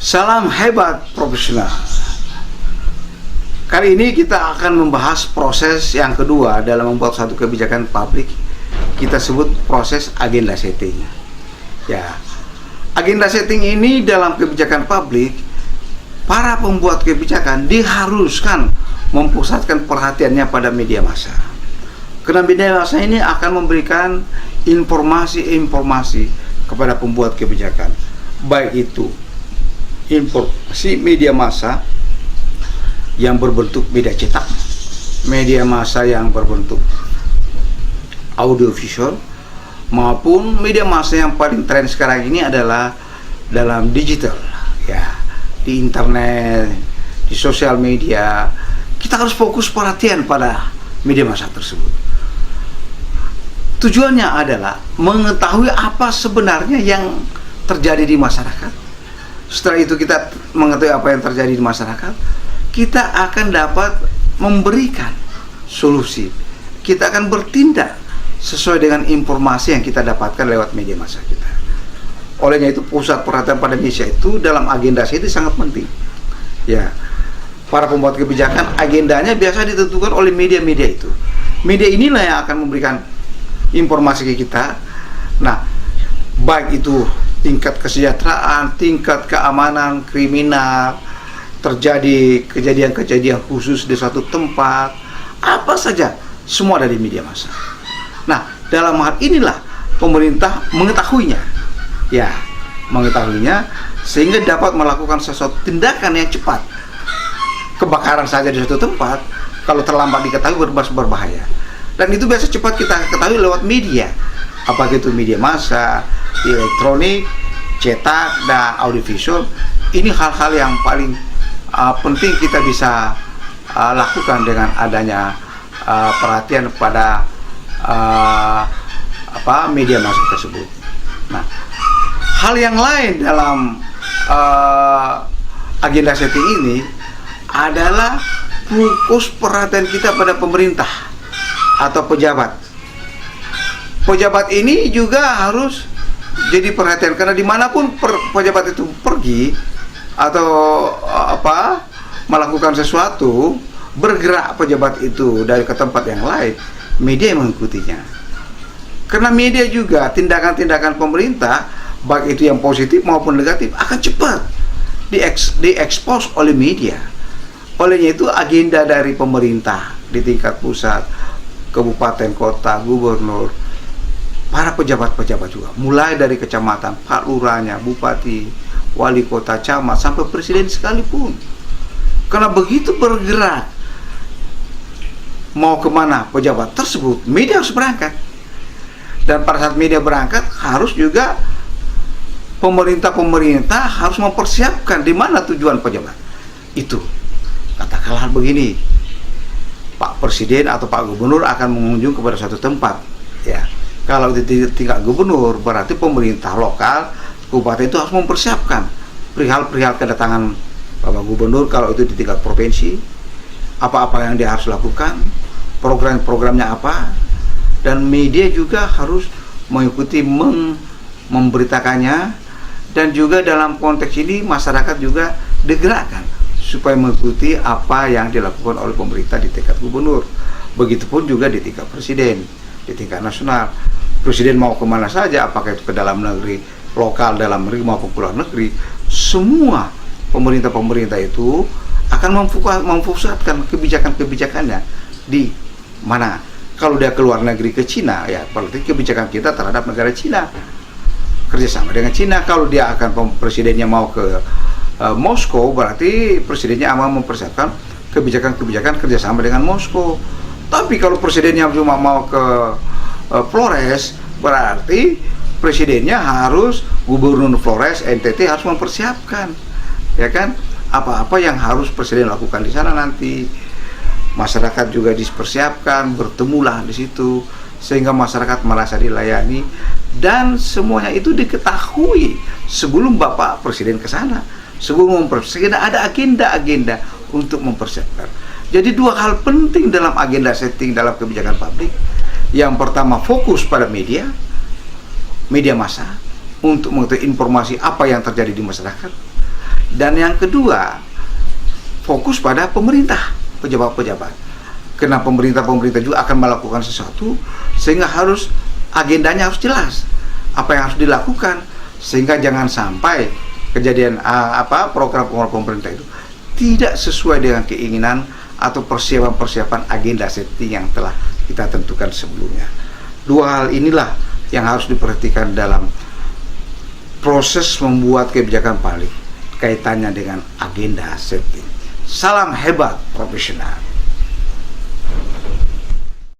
Salam hebat profesional. Kali ini kita akan membahas proses yang kedua dalam membuat satu kebijakan publik. Kita sebut proses agenda setting. Ya, agenda setting ini dalam kebijakan publik, para pembuat kebijakan diharuskan mempusatkan perhatiannya pada media massa. Karena media massa ini akan memberikan informasi-informasi kepada pembuat kebijakan, baik itu informasi media massa yang berbentuk media cetak, media massa yang berbentuk audiovisual, maupun media massa yang paling tren sekarang ini adalah dalam digital, ya, di internet, di sosial media. Kita harus fokus perhatian pada media massa tersebut. Tujuannya adalah mengetahui apa sebenarnya yang terjadi di masyarakat. Setelah itu kita mengetahui apa yang terjadi di masyarakat, kita akan dapat memberikan solusi. Kita akan bertindak sesuai dengan informasi yang kita dapatkan lewat media massa kita. Olehnya itu pusat perhatian pada media itu dalam agenda itu sangat penting. Ya, para pembuat kebijakan agendanya biasa ditentukan oleh media-media itu. Media inilah yang akan memberikan informasi ke kita. Nah, baik itu tingkat kesejahteraan, tingkat keamanan, kriminal, terjadi kejadian-kejadian khusus di suatu tempat, apa saja, semua dari media massa. Nah, dalam hal inilah pemerintah mengetahuinya, ya, mengetahuinya sehingga dapat melakukan sesuatu tindakan yang cepat. Kebakaran saja di suatu tempat, kalau terlambat diketahui berbahaya. Dan itu biasa cepat kita ketahui lewat media, apakah itu media massa, elektronik, cetak, dan audiovisual. Ini hal-hal yang paling penting kita bisa lakukan dengan adanya perhatian pada media massa tersebut. Nah, hal yang lain dalam agenda setting ini adalah fokus perhatian kita pada pemerintah atau pejabat. Pejabat ini juga harus jadi perhatian, karena dimanapun pejabat itu pergi atau melakukan sesuatu, bergerak pejabat itu dari ke tempat yang lain, media yang mengikutinya. Karena media juga tindakan-tindakan pemerintah, baik itu yang positif maupun negatif, akan cepat diekspos oleh media. Olehnya itu agenda dari pemerintah di tingkat pusat, kabupaten, kota, gubernur, para pejabat-pejabat juga, mulai dari kecamatan, pak lurahnya, bupati, wali kota, camat, sampai presiden sekalipun. Karena begitu bergerak mau kemana pejabat tersebut, media harus berangkat. Dan pada saat media berangkat, harus juga pemerintah harus mempersiapkan di mana tujuan pejabat itu. Katakanlah begini, Pak Presiden atau Pak Gubernur akan mengunjung kepada suatu tempat, ya. Kalau di tingkat gubernur, berarti pemerintah lokal, kabupaten itu harus mempersiapkan perihal kedatangan Bapak Gubernur. Kalau itu di tingkat provinsi, apa-apa yang dia harus lakukan, program-programnya apa, dan media juga harus mengikuti memberitakannya. Dan juga dalam konteks ini masyarakat juga digerakkan supaya mengikuti apa yang dilakukan oleh pemerintah di tingkat gubernur. Begitupun juga di tingkat presiden, di tingkat nasional. Presiden mau kemana saja, apakah itu ke dalam negeri, lokal, dalam negeri maupun luar negeri, semua pemerintah itu akan memfusatkan kebijakan-kebijakannya di mana. Kalau dia keluar negeri ke Cina, ya berarti kebijakan kita terhadap negara Cina, kerjasama dengan Cina. Kalau dia akan presidennya mau ke Moskow, berarti presidennya akan mempersiapkan kebijakan-kebijakan kerjasama dengan Moskow. Tapi kalau presidennya cuma mau ke Flores, berarti presidennya harus, gubernur Flores, NTT harus mempersiapkan, ya kan, apa-apa yang harus presiden lakukan di sana nanti. Masyarakat juga dipersiapkan, bertemulah di situ, sehingga masyarakat merasa dilayani, dan semuanya itu diketahui sebelum Bapak Presiden ke sana, sebelum mempersiapkan, ada agenda-agenda untuk mempersiapkan. Jadi dua hal penting dalam agenda setting dalam kebijakan publik. Yang pertama, fokus pada media massa untuk mengetahui informasi apa yang terjadi di masyarakat. Dan yang kedua, fokus pada pemerintah, pejabat-pejabat. Karena pemerintah juga akan melakukan sesuatu, sehingga harus agendanya harus jelas apa yang harus dilakukan, sehingga jangan sampai kejadian program pemerintah itu tidak sesuai dengan keinginan atau persiapan agenda setting yang telah kita tentukan sebelumnya. Dua hal inilah yang harus diperhatikan dalam proses membuat kebijakan publik kaitannya dengan agenda setting. Salam hebat profesional.